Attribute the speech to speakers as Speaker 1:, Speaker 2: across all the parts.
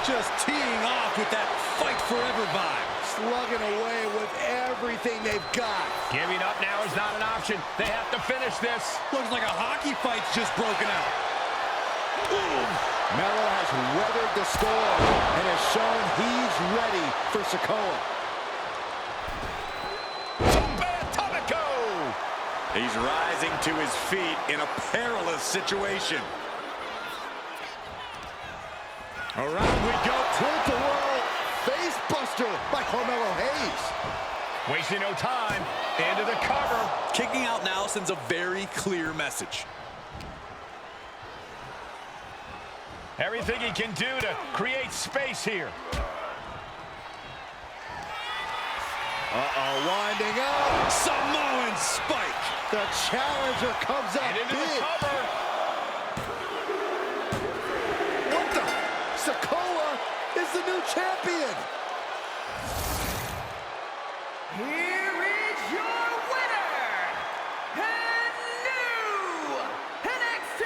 Speaker 1: Just teeing off with that fight forever vibe.
Speaker 2: Slugging away with everything they've got.
Speaker 3: Giving up now is not an option. They have to finish this.
Speaker 1: Looks like a hockey fight's just broken out.
Speaker 2: Boom! Melo has weathered the storm and has shown he's ready for Sikoa.
Speaker 4: He's rising to his feet in a perilous situation.
Speaker 2: Around we go. Tilt-a-whirl face buster by Carmelo Hayes.
Speaker 3: Wasting no time. Into the cover.
Speaker 1: Kicking out now sends a very clear message.
Speaker 3: Everything he can do to create space here.
Speaker 2: Winding up.
Speaker 1: Samoan spike.
Speaker 2: The challenger comes up
Speaker 3: And into
Speaker 2: big.
Speaker 3: the cover.
Speaker 2: What the? Sikoa is the new champion.
Speaker 5: Here is your winner, and new NXT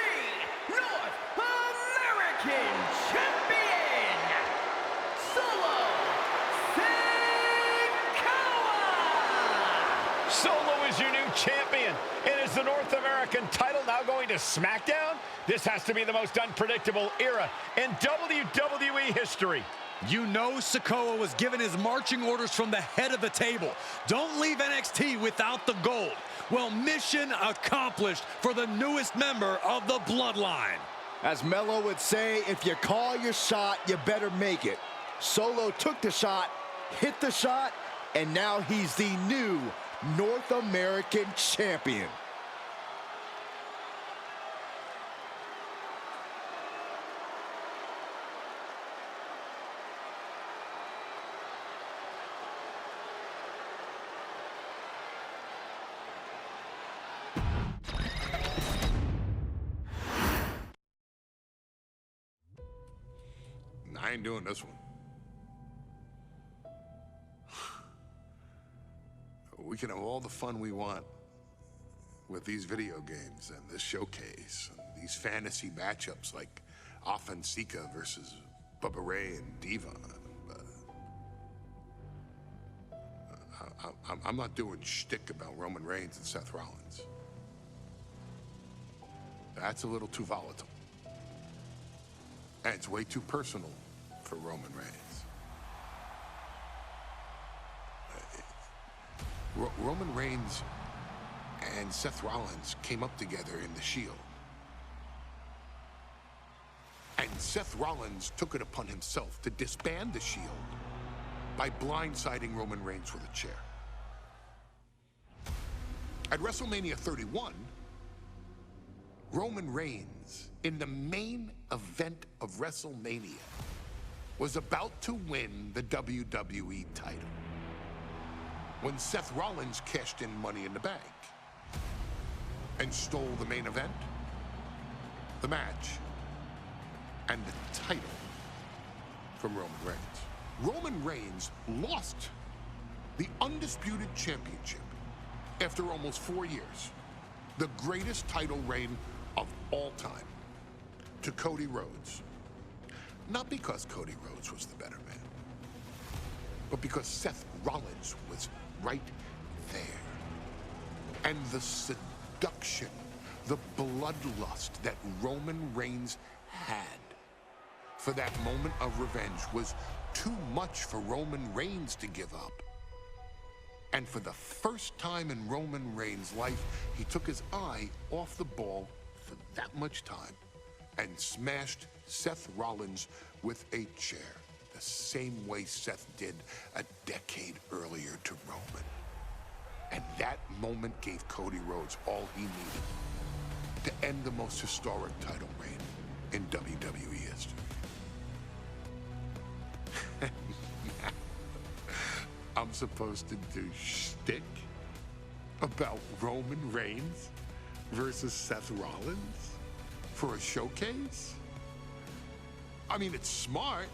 Speaker 5: North American Champion, Solo Sikoa!
Speaker 3: Solo is your new champion. And is the North American title now going to SmackDown? This has to be the most unpredictable era in WWE history.
Speaker 1: You know Sikoa was given his marching orders from the head of the table. Don't leave NXT without the gold. Well, mission accomplished for the newest member of the Bloodline.
Speaker 2: As Melo would say, if you call your shot, you better make it. Solo took the shot, hit the shot, and now he's the new North American champion.
Speaker 6: I ain't doing this one. We can have all the fun we want with these video games and this showcase, and these fantasy matchups like Offensica versus Bubba Ray and Devon. I'm not doing shtick about Roman Reigns and Seth Rollins. That's a little too volatile. And it's way too personal for Roman Reigns. Roman Reigns and Seth Rollins came up together in the Shield. And Seth Rollins took it upon himself to disband the Shield by blindsiding Roman Reigns with a chair. At WrestleMania 31, Roman Reigns, in the main event of WrestleMania, was about to win the WWE title when Seth Rollins cashed in Money in the Bank and stole the main event, the match, and the title from Roman Reigns. Roman Reigns lost the undisputed championship after almost 4 years, the greatest title reign of all time, to Cody Rhodes. Not because Cody Rhodes was the better man, but because Seth Rollins was right there. And the seduction, the bloodlust that Roman Reigns had for that moment of revenge was too much for Roman Reigns to give up. And for the first time in Roman Reigns' life, he took his eye off the ball for that much time and smashed Seth Rollins with a chair, the same way Seth did a decade earlier to Roman. And that moment gave Cody Rhodes all he needed to end the most historic title reign in WWE history. I'm supposed to do shtick about Roman Reigns versus Seth Rollins for a showcase? I mean, it's smart,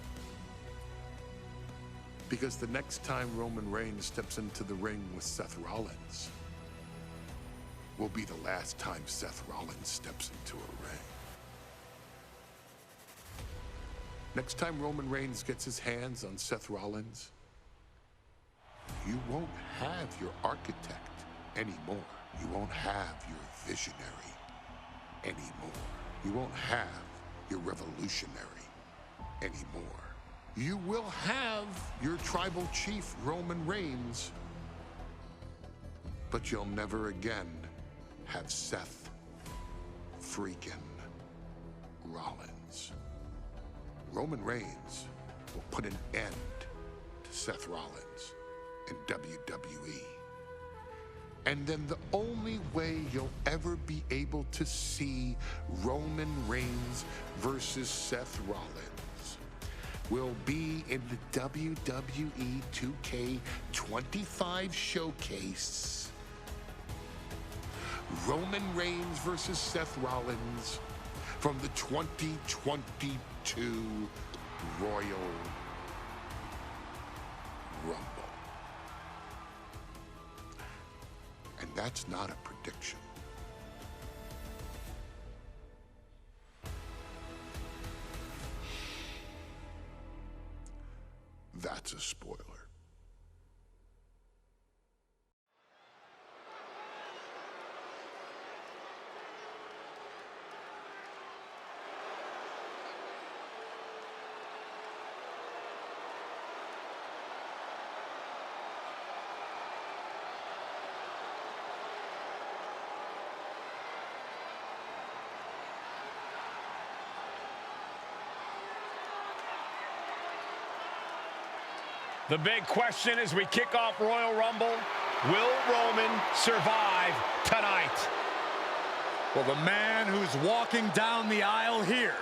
Speaker 6: because the next time Roman Reigns steps into the ring with Seth Rollins will be the last time Seth Rollins steps into a ring. Next time Roman Reigns gets his hands on Seth Rollins, you won't have your architect anymore. You won't have your visionary anymore. You won't have your revolutionary anymore. You will have your tribal chief, Roman Reigns, but you'll never again have Seth freaking Rollins. Roman Reigns will put an end to Seth Rollins in WWE. And then the only way you'll ever be able to see Roman Reigns versus Seth Rollins will be in the WWE 2K25 showcase. Roman Reigns versus Seth Rollins from the 2022 Royal Rumble. And that's not a prediction. That's a spoiler.
Speaker 3: The big question as we kick off Royal Rumble, will Roman survive tonight?
Speaker 1: Well, the man who's walking down the aisle here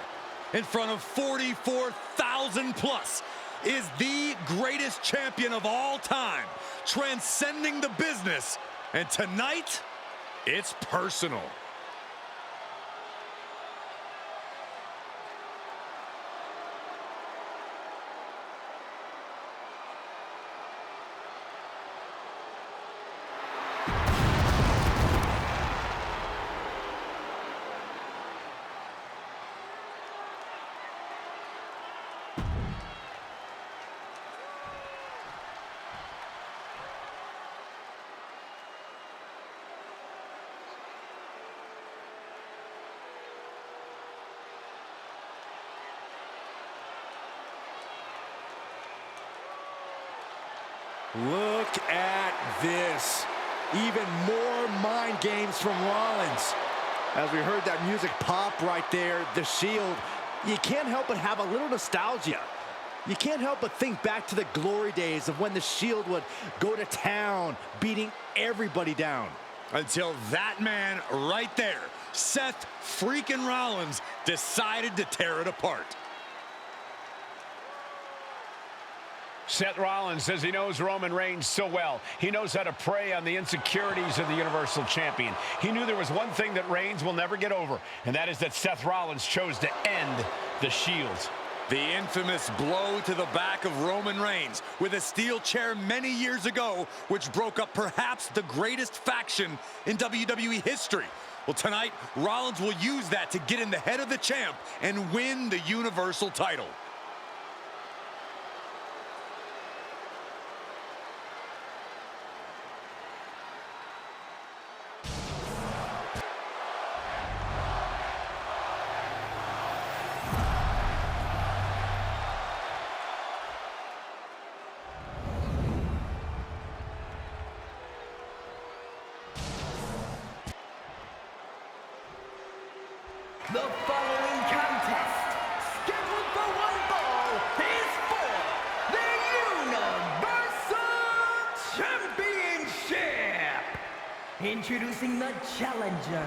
Speaker 1: in front of 44,000 plus is the greatest champion of all time, transcending the business. And tonight, it's personal.
Speaker 2: Look at this. Even more mind games from Rollins. As we heard that music pop right there, the Shield, you can't help but have a little nostalgia. You can't help but think back to the glory days of when the Shield would go to town, beating everybody down.
Speaker 1: Until that man right there, Seth freaking Rollins, decided to tear it apart.
Speaker 3: Seth Rollins says he knows Roman Reigns so well. He knows how to prey on the insecurities of the Universal Champion. He knew there was one thing that Reigns will never get over, and that is that Seth Rollins chose to end the Shield.
Speaker 1: The infamous blow to the back of Roman Reigns with a steel chair many years ago, which broke up perhaps the greatest faction in WWE history. Well, tonight, Rollins will use that to get in the head of the champ and win the Universal title.
Speaker 5: The following contest, scheduled for one fall, is for the Universal Championship. Introducing the challenger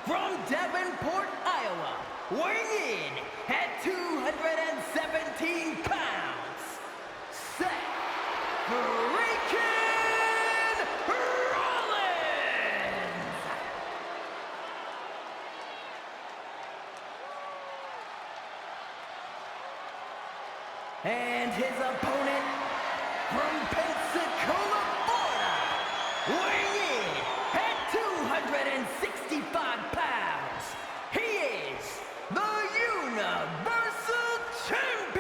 Speaker 5: from Davenport, Iowa, weighing in at 217 pounds, Seth freaking Rollins. And his opponent from Pensacola, Florida, weighing in at 265 pounds, he is the Universal Champion.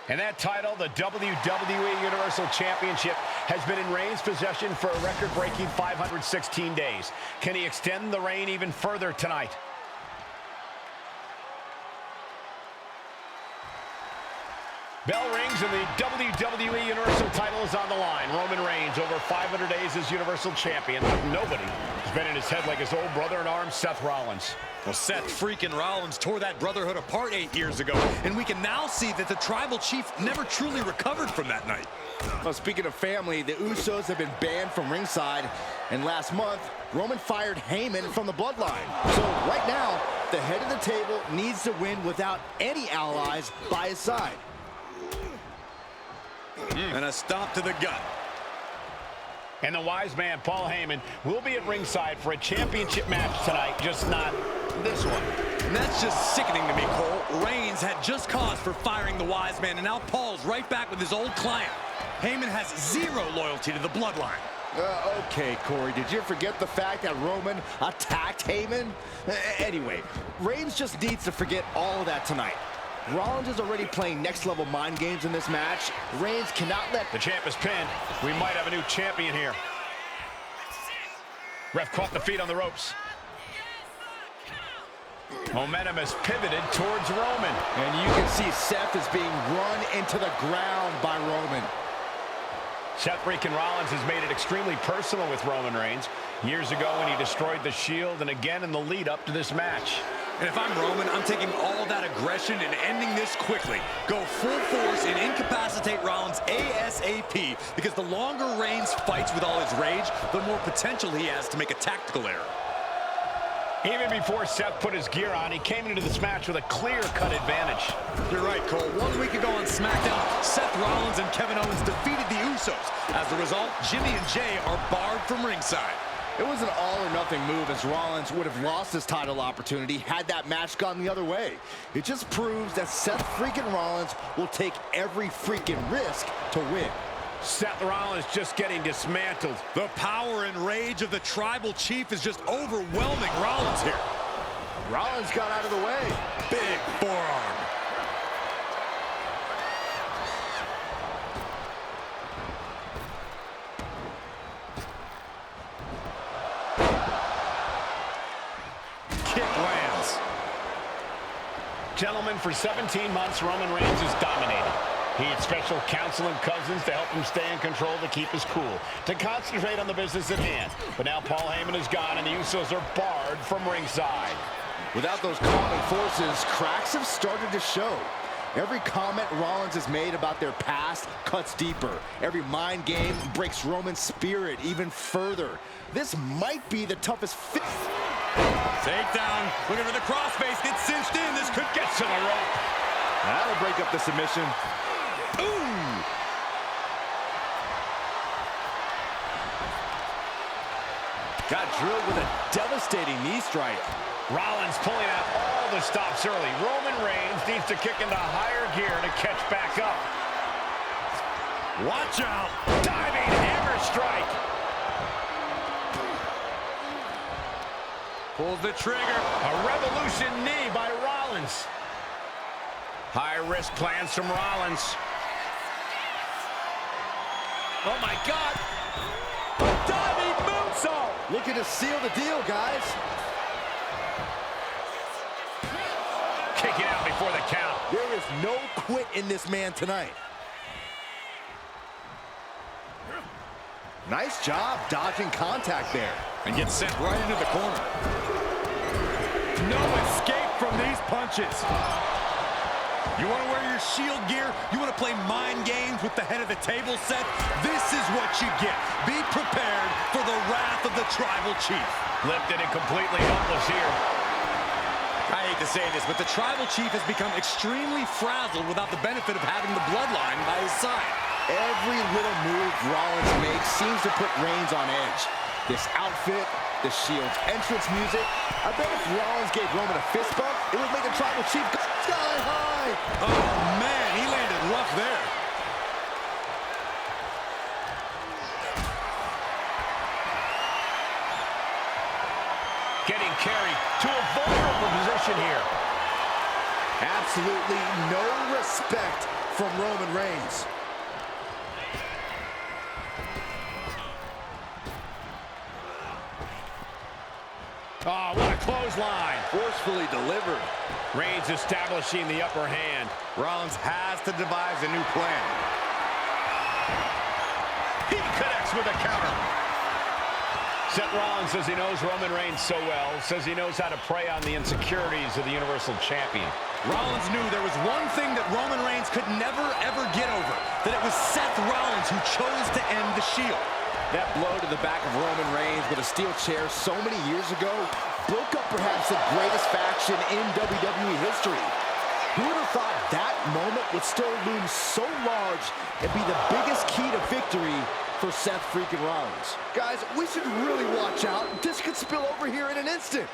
Speaker 3: And that title, the WWE Universal Championship, has been in Reigns' possession for a record-breaking 516 days. Can he extend the reign even further tonight? Bell rings and the WWE Universal title is on the line. Roman Reigns, over 500 days as Universal Champion. Nobody has been in his head like his old brother-in-arms, Seth Rollins.
Speaker 1: Well, Seth freaking Rollins tore that brotherhood apart 8 years ago, and we can now see that the Tribal Chief never truly recovered from that night.
Speaker 2: Well, speaking of family, the Usos have been banned from ringside, and last month, Roman fired Heyman from the bloodline. So right now, the head of the table needs to win without any allies by his side.
Speaker 1: And a stop to the gut.
Speaker 3: And the wise man, Paul Heyman, will be at ringside for a championship match tonight, just not this one.
Speaker 1: And that's just sickening to me, Cole. Reigns had just cause for firing the wise man, and now Paul's right back with his old client. Heyman has zero loyalty to the bloodline.
Speaker 2: Okay, Corey, did you forget the fact that Roman attacked Heyman? Anyway, Reigns just needs to forget all of that tonight. Rollins is already playing next-level mind games in this match. Reigns cannot let...
Speaker 3: The champ is pinned. We might have a new champion here. Ref caught the feet on the ropes. Momentum has pivoted towards Roman.
Speaker 2: And you can see Seth is being run into the ground by Roman.
Speaker 3: Seth freaking Rollins has made it extremely personal with Roman Reigns. Years ago when he destroyed the Shield, and again in the lead up to this match.
Speaker 1: And if I'm Roman, I'm taking all that aggression and ending this quickly. Go full force and incapacitate Rollins ASAP, because the longer Reigns fights with all his rage, the more potential he has to make a tactical error.
Speaker 3: Even before Seth put his gear on, he came into this match with a clear-cut advantage.
Speaker 1: You're right, Cole. 1 week ago on SmackDown, Seth Rollins and Kevin Owens defeated the Usos. As a result, Jimmy and Jay are barred from ringside.
Speaker 2: It was an all-or-nothing move, as Rollins would have lost his title opportunity had that match gone the other way. It just proves that Seth freaking Rollins will take every freaking risk to win.
Speaker 3: Seth Rollins just getting dismantled.
Speaker 1: The power and rage of the Tribal Chief is just overwhelming Rollins here.
Speaker 2: Rollins got out of the way.
Speaker 1: Big forearm. Kick lands.
Speaker 3: Gentlemen, for 17 months, Roman Reigns has dominated. He had special counsel and cousins to help him stay in control, to keep his cool, to concentrate on the business at hand. But now Paul Heyman is gone, and the Usos are barred from ringside.
Speaker 2: Without those calming forces, cracks have started to show. Every comment Rollins has made about their past cuts deeper. Every mind game breaks Roman's spirit even further. This might be the toughest fit.
Speaker 1: Takedown. Looking for the crossface. Gets cinched in. This could get to the rope.
Speaker 2: That'll break up the submission.
Speaker 1: Ooh!
Speaker 2: Got drilled with a devastating knee strike.
Speaker 3: Rollins pulling out all the stops early. Roman Reigns needs to kick into higher gear to catch back up.
Speaker 1: Watch out!
Speaker 3: Diving hammer strike.
Speaker 1: Pulls the trigger.
Speaker 3: A revolution knee by Rollins. High-risk plans from Rollins.
Speaker 1: Oh, my God. Diving moonsault.
Speaker 2: Looking to seal the deal, guys.
Speaker 3: Kicking out before the count.
Speaker 2: There is no quit in this man tonight. Nice job dodging contact there.
Speaker 1: And gets sent right into the corner. No escape from these punches. You want to wear your Shield gear? You want to play mind games with the head of the table, Seth? This is what you get. Be prepared for the wrath of the Tribal Chief.
Speaker 3: Lifted and completely helpless here.
Speaker 1: I hate to say this, but the Tribal Chief has become extremely frazzled without the benefit of having the bloodline by his side.
Speaker 2: Every little move Rollins makes seems to put Reigns on edge. This outfit, the Shield's entrance music. I bet if Rollins gave Roman a fist bump, it would make the Tribal Chief go sky high.
Speaker 1: Oh, man, he landed rough there.
Speaker 3: Getting carried to a vulnerable position here.
Speaker 2: Absolutely no respect from Roman Reigns.
Speaker 3: Oh, what a clothesline.
Speaker 2: Forcefully delivered.
Speaker 3: Reigns establishing the upper hand.
Speaker 4: Rollins has to devise a new plan.
Speaker 3: He connects with a counter. Seth Rollins says he knows Roman Reigns so well, says he knows how to prey on the insecurities of the Universal Champion.
Speaker 1: Rollins knew there was one thing that Roman Reigns could never, ever get over, that it was Seth Rollins who chose to end the Shield.
Speaker 2: That blow to the back of Roman Reigns with a steel chair so many years ago broke up perhaps the greatest faction in WWE history. Who would have thought that moment would still loom so large and be the biggest key to victory for Seth freaking Rollins? Guys, we should really watch out. This could spill over here in an instant.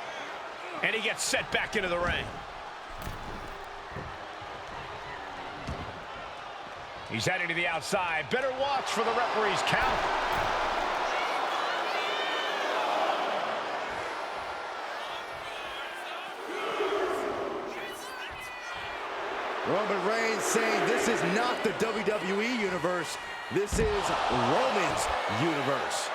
Speaker 3: And he gets set back into the ring. He's heading to the outside. Better watch for the referee's count.
Speaker 2: Roman Reigns saying this is not the WWE Universe. This is Roman's universe.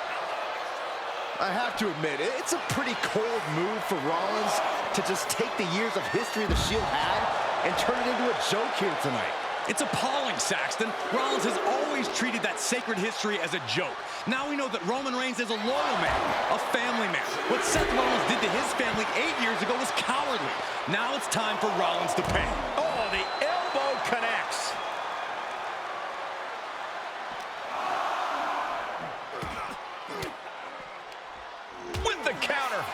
Speaker 2: I have to admit, it's a pretty cold move for Rollins to just take the years of history the Shield had and turn it into a joke here tonight.
Speaker 1: It's appalling, Saxton. Rollins has always treated that sacred history as a joke. Now we know that Roman Reigns is a loyal man, a family man. What Seth Rollins did to his family 8 years ago was cowardly. Now it's time for Rollins to pay.
Speaker 3: Oh, the elbow connects. With the counter.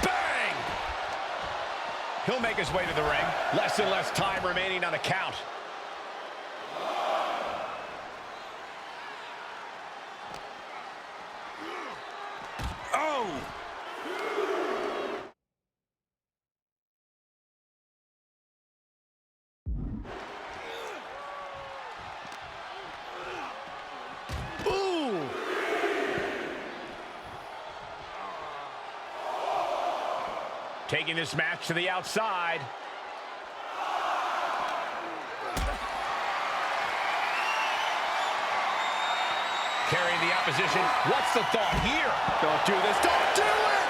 Speaker 3: Bang! He'll make his way to the ring. Less and less time remaining on the count.
Speaker 1: Oh!
Speaker 3: Taking this match to the outside. Carrying the opposition. What's the thought here?
Speaker 2: Don't do this. Don't do it!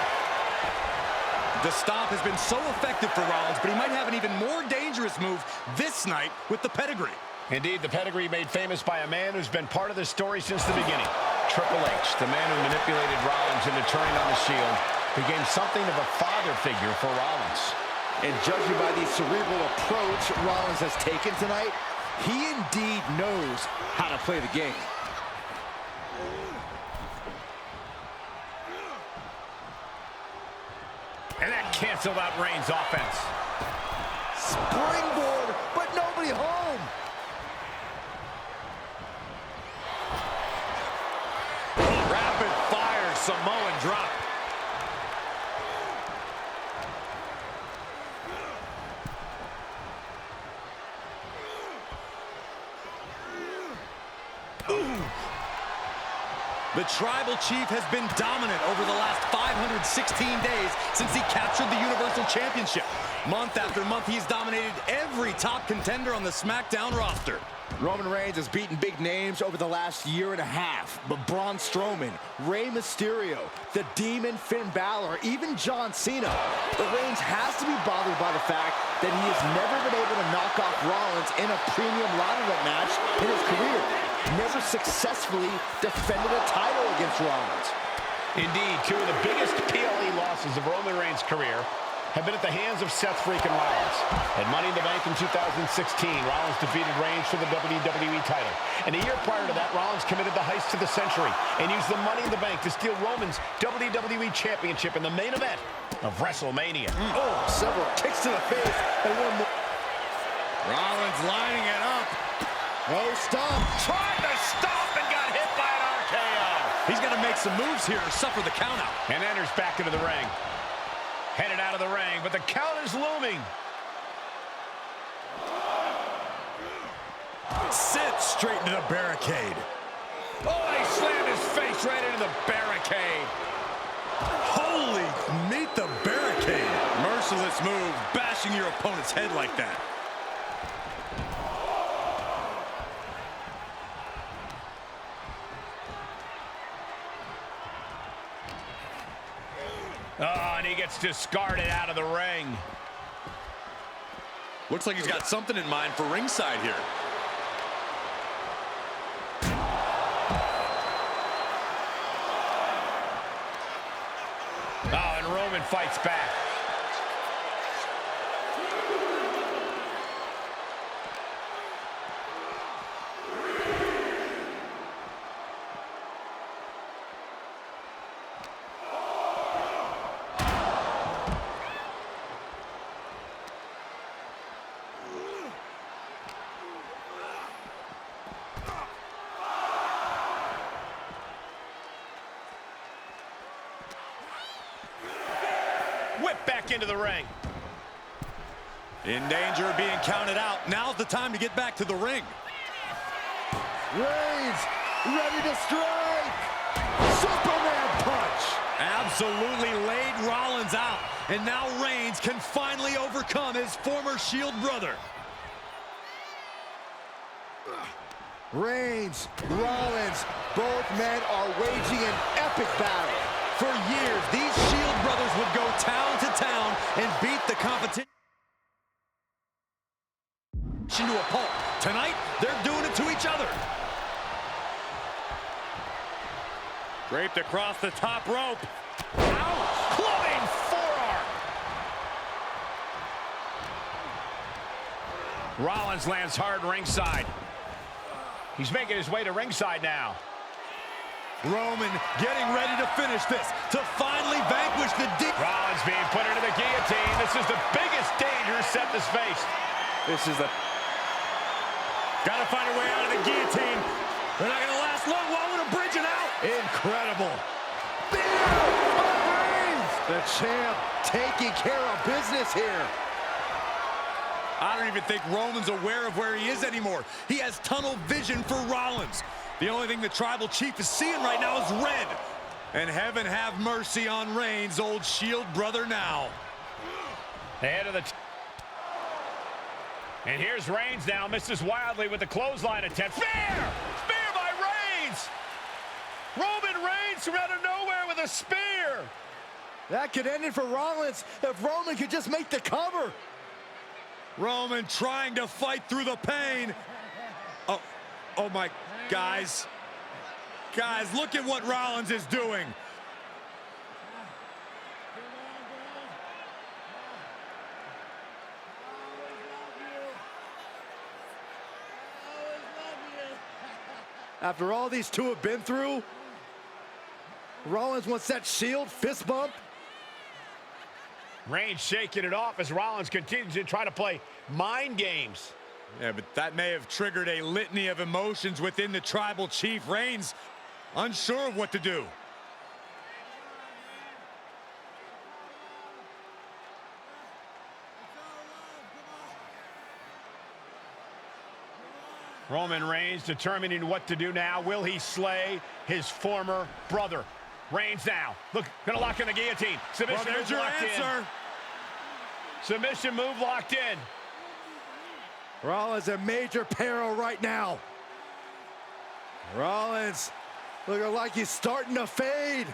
Speaker 1: The stomp has been so effective for Rollins, but he might have an even more dangerous move this night with the pedigree.
Speaker 3: Indeed, the pedigree made famous by a man who's been part of this story since the beginning. Triple H, the man who manipulated Rollins into turning on the Shield, became something of a father figure for Rollins.
Speaker 2: And judging by the cerebral approach Rollins has taken tonight, he indeed knows how to play the game.
Speaker 3: And that canceled out Reigns' offense.
Speaker 2: Springboard, but nobody home.
Speaker 1: Rapid fire Samoan drop. The Tribal Chief has been dominant over the last 516 days since he captured the Universal Championship. Month after month, he's dominated every top contender on the SmackDown roster.
Speaker 2: Roman Reigns has beaten big names over the last year and a half, but Braun Strowman, Rey Mysterio, the Demon Finn Balor, even John Cena. But Reigns has to be bothered by the fact that he has never been able to knock off Rollins in a premium ladder match in his career. Never successfully defended a title against Rollins.
Speaker 3: Indeed, two of the biggest PLE losses of Roman Reigns' career have been at the hands of Seth freaking Rollins. At Money in the Bank in 2016, Rollins defeated Reigns for the WWE title. And a year prior to that, Rollins committed the heist of the century and used the Money in the Bank to steal Roman's WWE Championship in the main event of WrestleMania.
Speaker 2: Oh, several kicks to the face and one more.
Speaker 1: Rollins lining it up.
Speaker 2: Oh, stomp.
Speaker 3: Tried to stop and got hit by an RKO.
Speaker 1: He's got to make some moves here or suffer the countout.
Speaker 3: And enters back into the ring. Headed out of the ring, but the count is looming.
Speaker 1: Sit straight into the barricade.
Speaker 3: Oh, and he slammed his face right into the barricade.
Speaker 1: Holy, meet the Ruthless move, bashing your opponent's head like that.
Speaker 3: Oh, and he gets discarded out of the ring.
Speaker 1: Looks like he's got something in mind for ringside here.
Speaker 3: Oh, and Roman fights back. Whip back into the ring.
Speaker 1: In danger of being counted out. Now's the time to get back to the ring.
Speaker 2: Reigns, ready to strike. Superman punch.
Speaker 1: Absolutely laid Rollins out. And now Reigns can finally overcome his former Shield brother.
Speaker 2: Reigns, Rollins, both men are waging an epic battle.
Speaker 1: For years, these Shield brothers would go town to town and beat the competition to a pulp. Tonight, they're doing it to each other. Draped across the top rope.
Speaker 3: Ouch! Clubbing forearm. Rollins lands hard ringside. He's making his way to ringside now.
Speaker 1: Roman getting ready to finish this, to finally vanquish the deep.
Speaker 3: Rollins being put into the guillotine. This is the biggest danger Seth has faced.
Speaker 1: This is the... Gotta find a way out of the guillotine. They're not gonna last long. Why would bridge it out? Incredible.
Speaker 2: The champ taking care of business here.
Speaker 1: I don't even think Roman's aware of where he is anymore. He has tunnel vision for Rollins. The only thing the Tribal Chief is seeing right now is red. And heaven have mercy on Reigns, old Shield brother now.
Speaker 3: Ahead of the... And here's Reigns now, misses wildly with the clothesline attempt. Spear! Spear by Reigns! Roman Reigns from out of nowhere with a spear!
Speaker 2: That could end it for Rollins if Roman could just make the cover.
Speaker 1: Roman trying to fight through the pain. Oh my, guys, look at what Rollins is doing.
Speaker 2: After all these two have been through, Rollins wants that Shield fist bump.
Speaker 3: Reigns shaking it off as Rollins continues to try to play mind games.
Speaker 1: Yeah, but that may have triggered a litany of emotions within the Tribal Chief. Reigns unsure of what to do.
Speaker 3: Roman Reigns determining what to do now. Will he slay his former brother? Reigns now. Look, gonna lock in the guillotine. Submission
Speaker 1: Well, there's
Speaker 3: move
Speaker 1: your
Speaker 3: locked
Speaker 1: answer.
Speaker 3: in. Submission move locked in.
Speaker 2: Rollins in major peril right now. Rollins looking like he's starting to fade.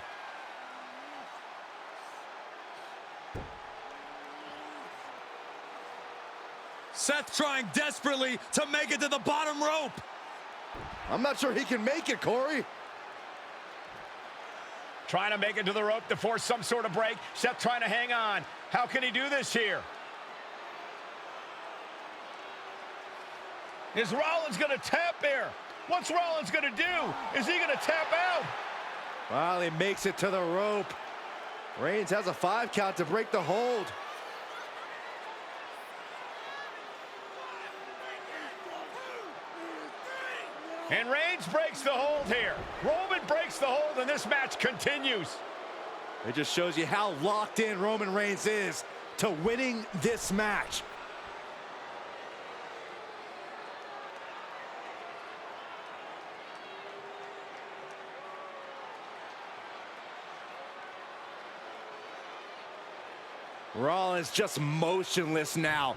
Speaker 1: Seth trying desperately to make it to the bottom rope.
Speaker 2: I'm not sure he can make it, Corey.
Speaker 3: Trying to make it to the rope to force some sort of break. Seth trying to hang on. How can he do this here? Is Rollins going to tap here? What's Rollins going to do? Is he going to tap out?
Speaker 2: Well, he makes it to the rope. Reigns has a 5 count to break the hold.
Speaker 3: And Reigns breaks the hold here. Roman breaks the hold, and this match continues.
Speaker 2: It just shows you how locked in Roman Reigns is to winning this match. Rollins just motionless now.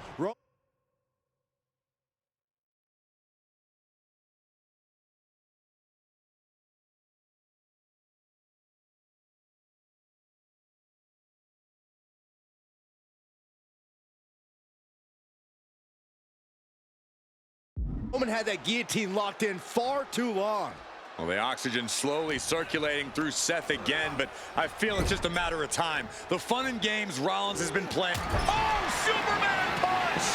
Speaker 2: Roman had that guillotine locked in far too long.
Speaker 4: Well, the oxygen slowly circulating through Seth again, but I feel it's just a matter of time. The fun and games Rollins has been playing. Oh, Superman punch!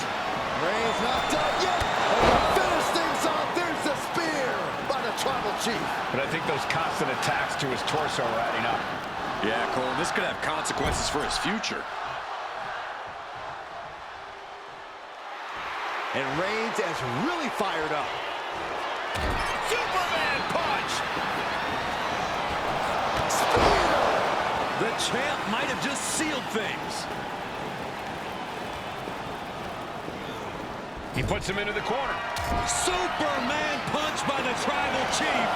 Speaker 2: Reigns not done yet. And to finish things off, there's the spear by the Tribal Chief.
Speaker 3: But I think those constant attacks to his torso are adding up.
Speaker 4: Yeah, Cole, this could have consequences for his future.
Speaker 2: And Reigns is really fired up.
Speaker 3: Superman punch!
Speaker 2: Spear!
Speaker 1: The champ might have just sealed things.
Speaker 3: He puts him into the corner.
Speaker 1: Superman punch by the Tribal Chief.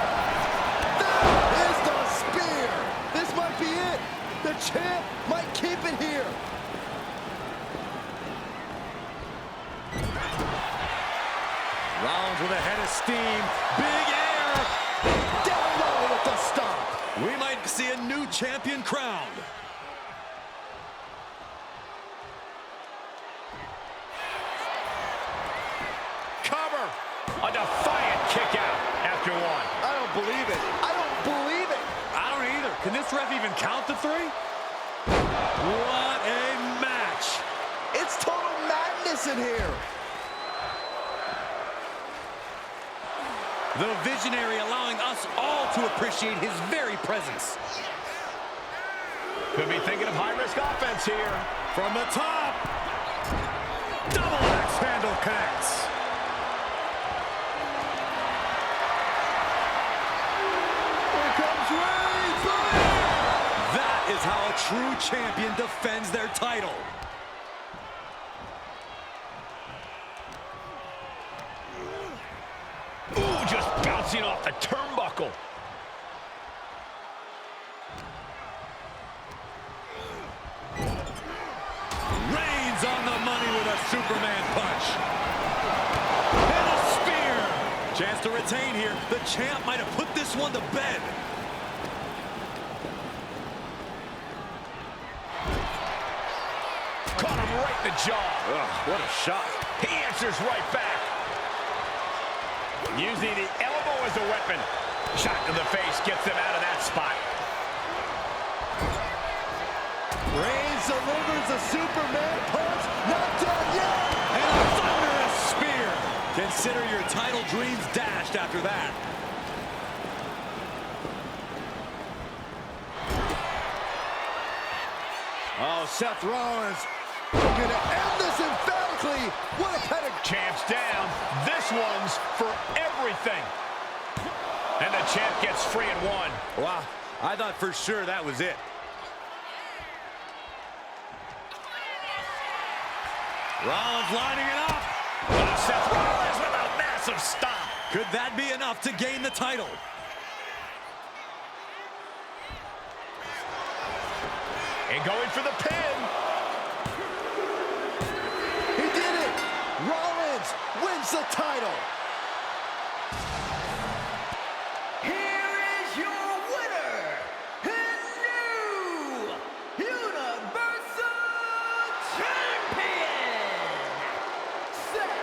Speaker 2: That is the spear. This might be it. The champ might keep it here.
Speaker 1: Rollins with a head of steam. Big air.
Speaker 2: Down low with the stomp.
Speaker 1: We might see a new champion crowned.
Speaker 3: Cover! A defiant kick out after one.
Speaker 2: I don't believe it. I don't believe it.
Speaker 1: I don't either. Can this ref even count the three? What a match.
Speaker 2: It's total madness in here.
Speaker 1: The Visionary allowing us all to appreciate his very presence.
Speaker 3: Could be thinking of high-risk offense here.
Speaker 1: From the top. Double axe handle connects.
Speaker 2: Here comes Reigns.
Speaker 1: That is how a true champion defends their title.
Speaker 3: Ooh, just bouncing off the turnbuckle.
Speaker 1: Reigns on the money with a Superman punch. And a spear. Chance to retain here. The champ might have put this one to bed.
Speaker 3: Caught him right in the jaw.
Speaker 1: Ugh, what a shot.
Speaker 3: He answers right back. Using the elbow as a weapon. Shot to the face gets him out of that spot.
Speaker 2: Reigns delivers a Superman punch. Not done yet.
Speaker 1: And a thunderous spear. Consider your title dreams dashed after that.
Speaker 2: Oh, Seth Rollins gonna end this emphatically. What a pedigree.
Speaker 3: Champ's down. This one's for everything. And the champ gets free in one.
Speaker 1: Wow, I thought for sure that was it. Rollins lining it up.
Speaker 3: Seth Rollins with a massive stop.
Speaker 1: Could that be enough to gain the title?
Speaker 3: And going for the pin.
Speaker 2: He did it. Rollins wins the title.
Speaker 5: Here is your winner, and new Universal Champion, Seth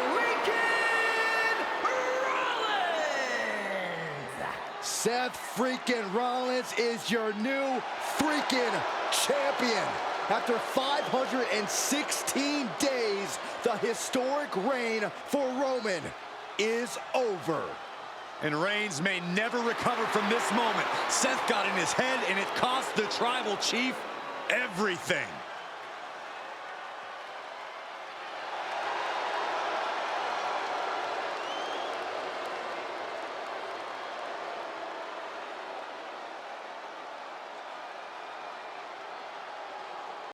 Speaker 5: freaking Rollins.
Speaker 2: Seth freaking Rollins is your new freaking champion. After 516 days, the historic reign for Roman is over.
Speaker 1: And Reigns may never recover from this moment. Seth got in his head, and it cost the Tribal Chief everything.